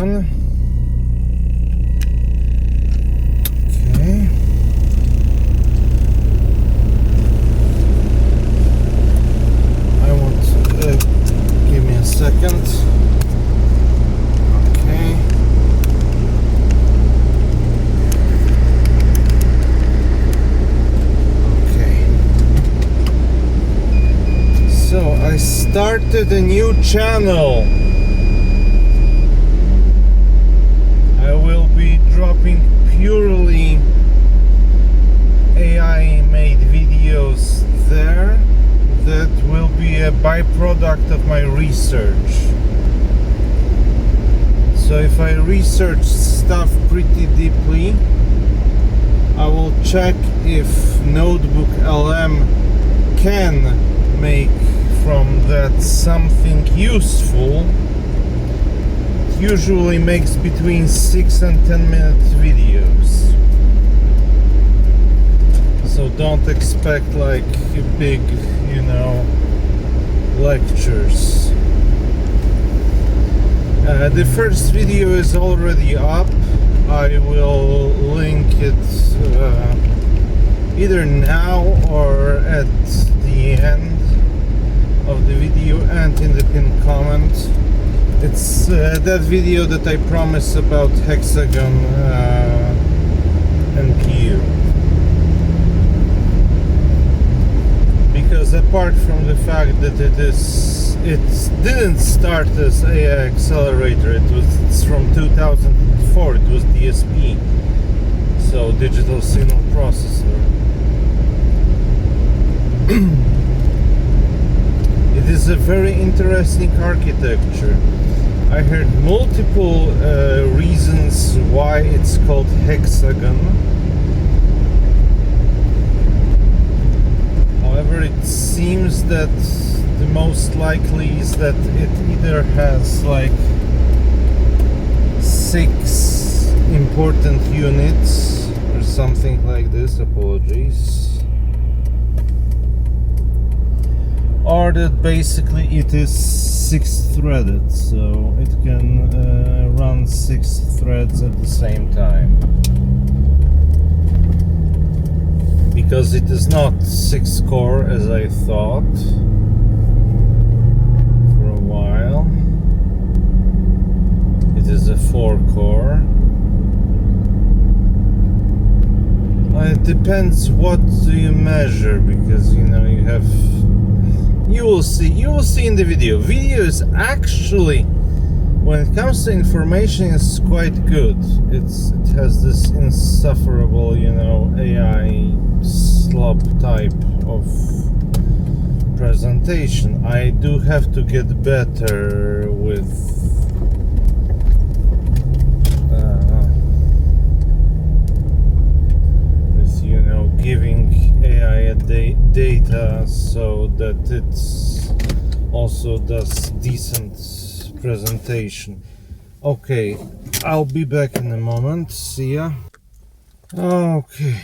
on. Okay. I want to give me a second. Okay. So I started a new channel. I will be dropping purely AI made videos there that will be a byproduct of my research. So if I research stuff pretty deeply, I will check if Notebook LM can make from that something useful. It usually makes between 6 and 10 minute videos, so don't expect like big, lectures. The first video is already up. I will link it either now or at the end of the video and in the pinned comment. It's that video that I promised about hexagon NPU. Because apart from the fact that it didn't start as AI accelerator, it's from 2004. It was DSP, so digital signal processor. It is a very interesting architecture. I heard multiple reasons why it's called hexagon. However, it seems that the most likely is that it either has like 6 important units or something like this, apologies, or that basically it is 6-threaded, so it can run 6 threads at the same time. Because it is not 6-core as I thought for a while. It is a 4-core. It depends what do you measure, because you have. You will see in the video. Video is actually, when it comes to information, is quite good. It has this insufferable, AI slop type of presentation. I do have to get better with giving AI data so that it also does decent presentation. Okay, I'll be back in a moment. See ya. Okay.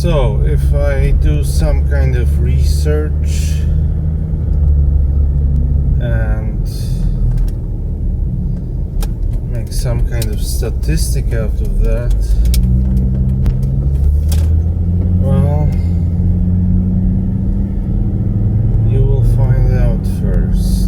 So, if I do some kind of research and make some kind of statistic out of that, well, you will find out first.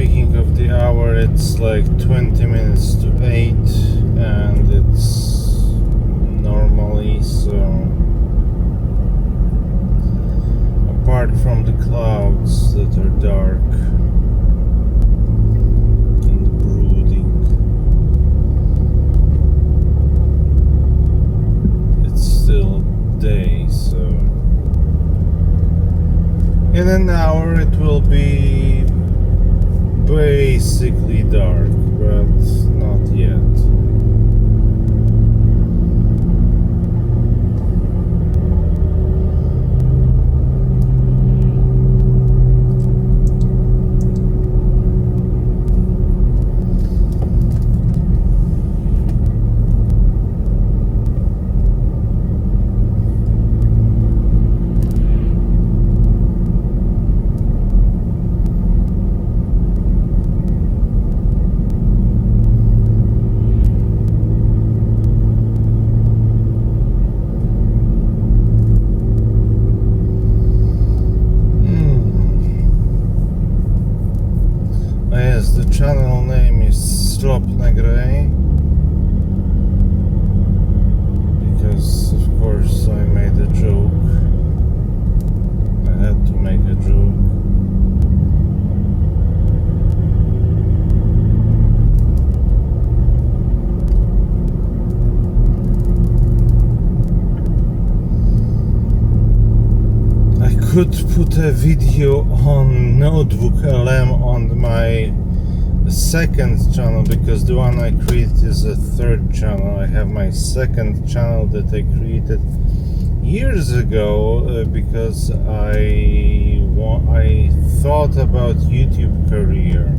speaking of the hour, it's like 20 minutes to 8, and it's normally so. Apart from the clouds that are dark and brooding, it's still day, so in an hour it will be basically dark, but not yet. Yes, the channel name is Slopne Grey, because of course I made a joke. I had to make a joke. I could put a video on Notebook LM on my second channel, because the one I created is a third channel. I have my second channel that I created years ago because I thought about YouTube career.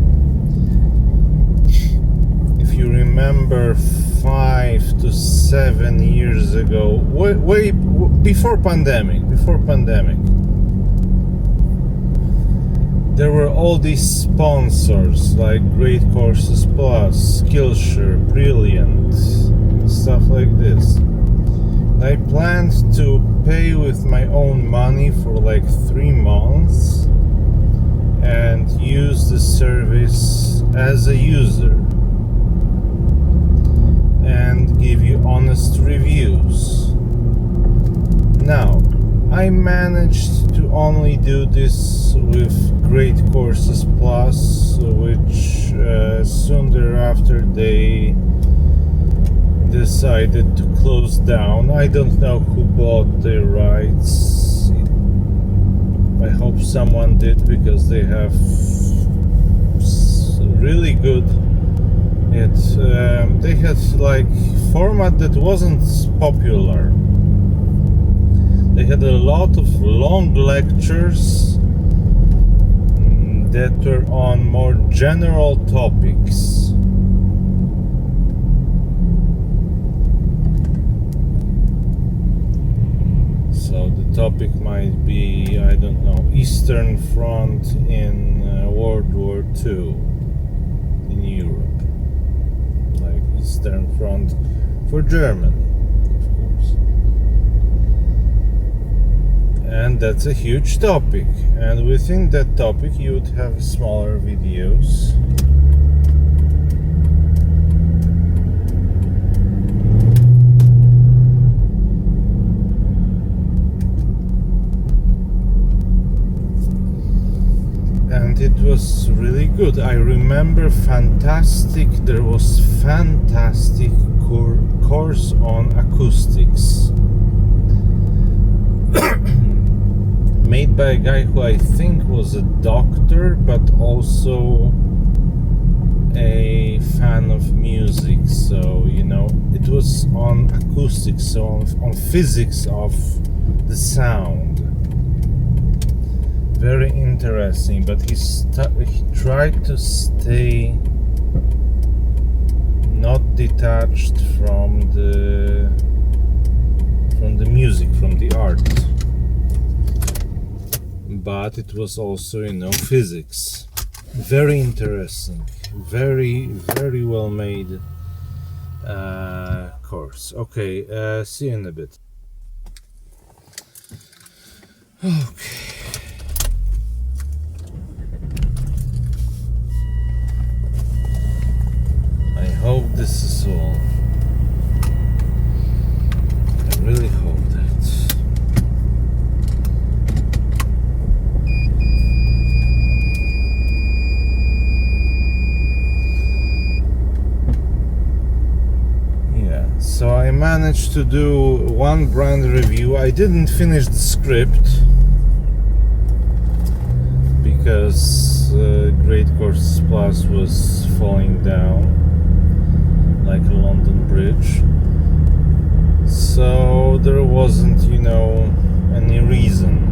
If you remember, 5 to 7 years ago, way before pandemic, there were all these sponsors like Great Courses Plus, Skillshare, Brilliant, stuff like this. I planned to pay with my own money for like 3 months and use the service as a user and give you honest reviews. Now, I managed to only do this with Great Courses Plus, which soon thereafter they decided to close down. I don't know who bought their rights. I hope someone did, because they have really good. They had like format that wasn't popular. They had a lot of long lectures that were on more general topics. So the topic might be, I don't know, Eastern Front in World War II in Europe. Like Eastern Front for Germany, of course. And that's a huge topic. And within that topic you would have smaller videos. And it was really good. I remember there was fantastic course on acoustics. Made by a guy who I think was a doctor, but also a fan of music. So, you know, it was on acoustics, so on physics of the sound. Very interesting, but he tried to stay not detached from the music, from the art. But it was also, you know, physics. Very interesting, very, very well made course. Okay, see you in a bit. Okay. managed to do one brand review. I didn't finish the script because Great Courses Plus was falling down like a London bridge, so there wasn't, any reason.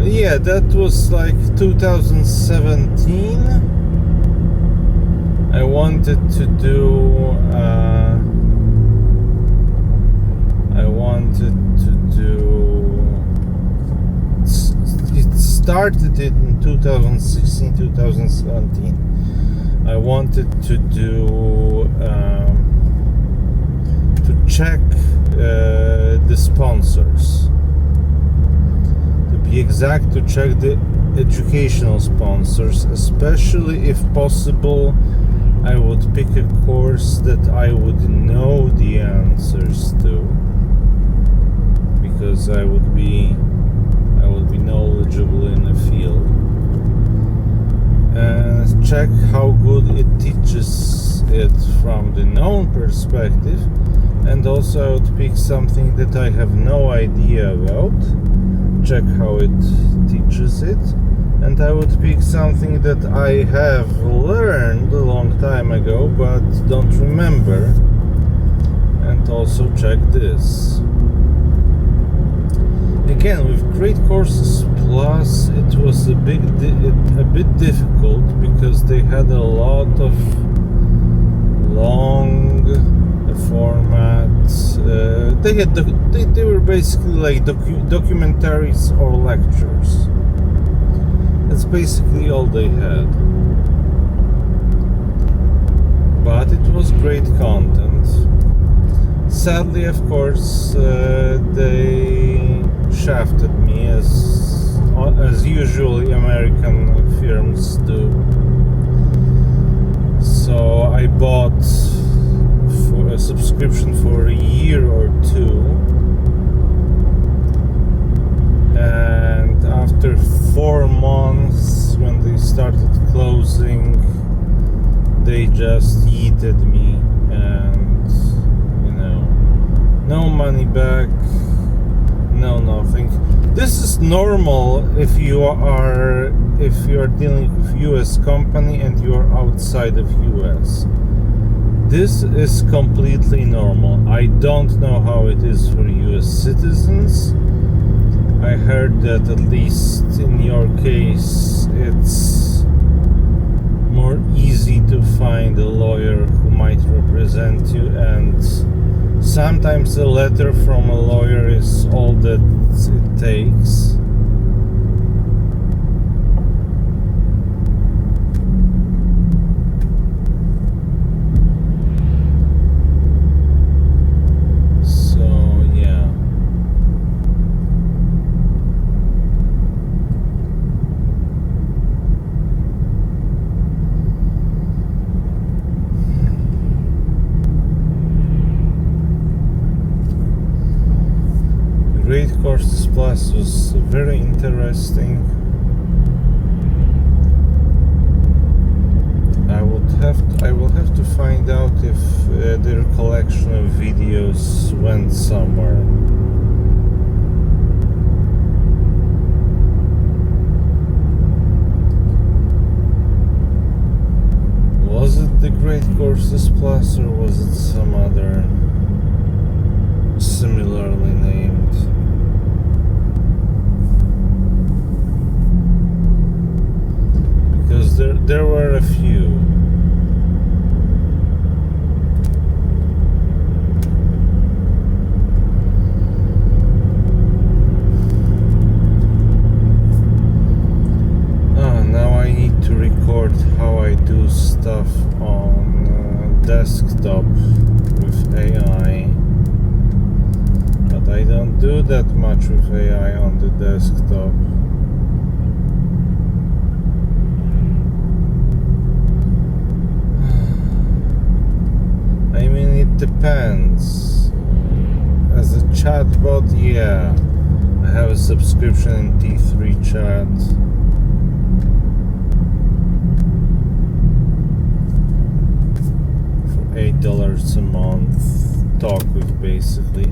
Yeah, that was like 2017. I wanted to do it started in 2016, 2017. I wanted to do to check the sponsors, to be exact, to check the educational sponsors, especially if possible. I would pick a course that I would know the answers to, because I would be knowledgeable in the field, and check how good it teaches it from the known perspective. And also I would pick something that I have no idea about, check how it teaches it, and I would pick something that I have learned a long time ago but don't remember, and also check this. Again, with Great Courses Plus, it was a bit difficult because they had a lot of long formats. They were basically like documentaries or lectures. That's basically all they had. But it was great content. Sadly, of course, they shafted me as usually American firms do. So I bought for a subscription for a year or two, and after 4 months, when they started closing, they just yeeted me, and no money back, no nothing. This is normal if you are dealing with US company and you are outside of US. This is completely normal. I don't know how it is for US citizens. I heard that at least in your case it's more easy to find a lawyer who might represent you, and sometimes a letter from a lawyer is all that it takes. So, yeah. Great Courses Plus was very interesting. I will have to find out if their collection of videos went somewhere. Was it the Great Courses Plus, or was it some other similarly named? Because there were a few. Now I need to record how I do stuff on desktop with AI. But I don't do that much with AI on the desktop. I mean, it depends. As a chatbot, yeah, I have a subscription in T3 Chat. $8 a month, talk with basically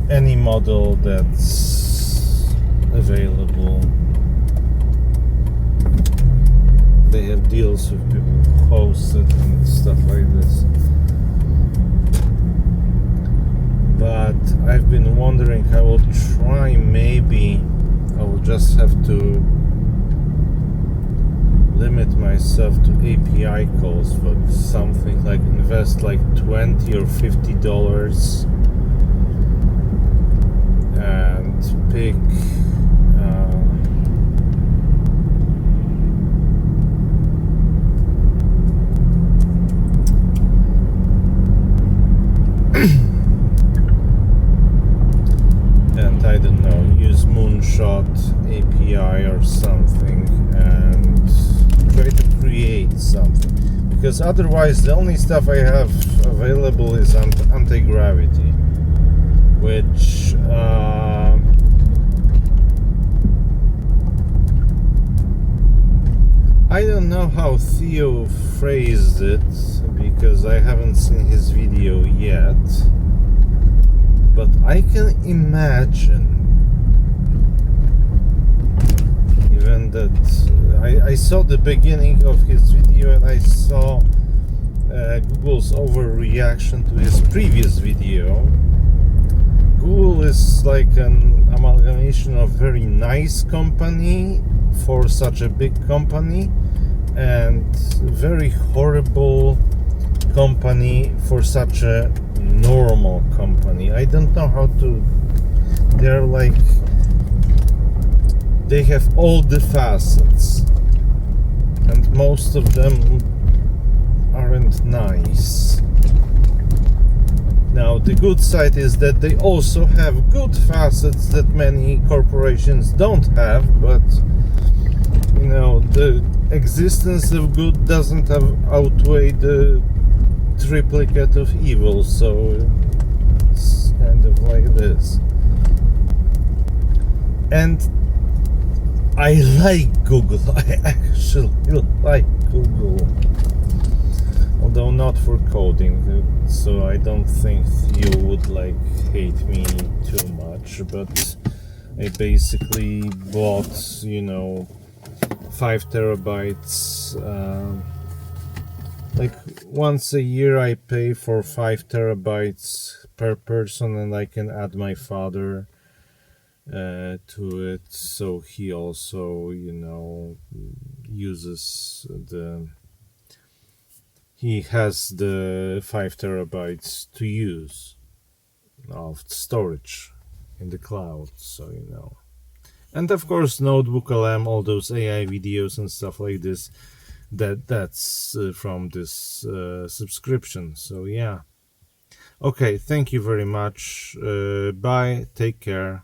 any model that's available. They have deals with people who host it and stuff like this. But I've been wondering, I will try, maybe I will just have to limit myself to API calls, but something like invest like $20 or $50 and pick and I don't know, use Moonshot API or something and try to create something, because otherwise the only stuff I have available is anti-gravity, which I don't know how Theo phrased it, because I haven't seen his video yet, but I can imagine even that I saw the beginning of his video and I saw Google's overreaction to his previous video. Google is like an amalgamation of very nice company for such a big company and very horrible company for such a normal company. I don't know how to. They're like, they have all the facets and most of them aren't nice. Now the good side is that they also have good facets that many corporations don't have, but you know, the existence of good doesn't outweigh the triplicate of evil, so it's kind of like this. And I like Google. I actually like Google, although not for coding, so I don't think you would like hate me too much, but I basically bought, you know, 5 terabytes. Like once a year I pay for 5 terabytes per person, and I can add my father to it, so he also, you know, he has the 5 terabytes to use of storage in the cloud, so you know. And of course Notebook LM, all those AI videos and stuff like this, that's from this subscription. So yeah, okay, thank you very much. Bye, take care.